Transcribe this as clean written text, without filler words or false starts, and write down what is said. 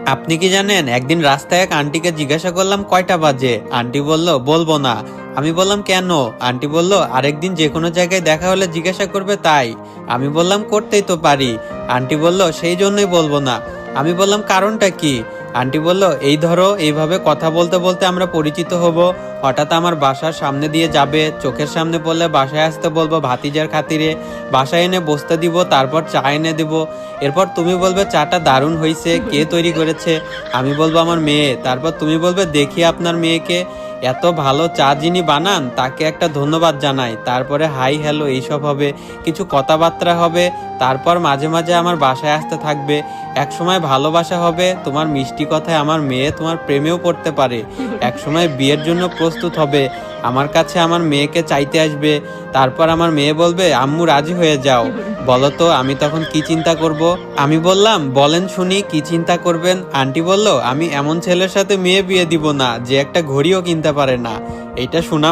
আপনি কি জানেন, একদিন রাস্তায় এক আন্টিকে জিজ্ঞাসা করলাম কয়টা বাজে, আন্টি বলল বলবো না। আমি বললাম কেন? আন্টি বলল আরেকদিন যে কোনো জায়গায় দেখা হলে জিজ্ঞাসা করবে তাই। আমি বললাম করতেই তো পারি। আন্টি বলল সেই জন্যই বলবো না। আমি বললাম কারণটা কি? আন্টি বলল এই ধরো, এইভাবে কথা বলতে বলতে আমরা পরিচিত হব, হঠাৎ আমার বাসার সামনে দিয়ে যাবে, চোখের সামনে পড়লে বাসায় আসতে বলবো ভাতিজার খাতিরে, বাসায় এনে বসতে দিব, তারপর চা এনে দিব। এরপর তুমি বলবে চাটা দারুণ হয়েছে, কে তৈরি করেছে? আমি বলবো আমার মেয়ে। তারপর তুমি বলবে দেখি আপনার মেয়েকে, এত ভালো চা যিনি বানান তাকে একটা ধন্যবাদ জানাই। তারপরে হাই হ্যালো এইসব হবে, কিছু কথাবার্তা হবে। তারপর মাঝে মাঝে আমার বাসায় আসতে থাকবে। একসময় ভালোবাসা হবে, তোমার মিষ্টি কথায় আমার মেয়ে তোমার প্রেমেও পড়তে পারে। একসময় বিয়ের জন্য প্রস্তুত হবে, আমার কাছে আমার মেয়েকে চাইতে আসবে। তারপর আমার মেয়ে বলবে আম্মু রাজি হয়ে যাও। বলো তো আমি তখন কি চিন্তা করব? আমি বললাম বলেন শুনি কি চিন্তা করবেন? আন্টি বলল আমি এমন ছেলের সাথে মেয়ে বিয়ে দিব না যে একটা ঘড়িও কিনতে পারে না। এটা শোনা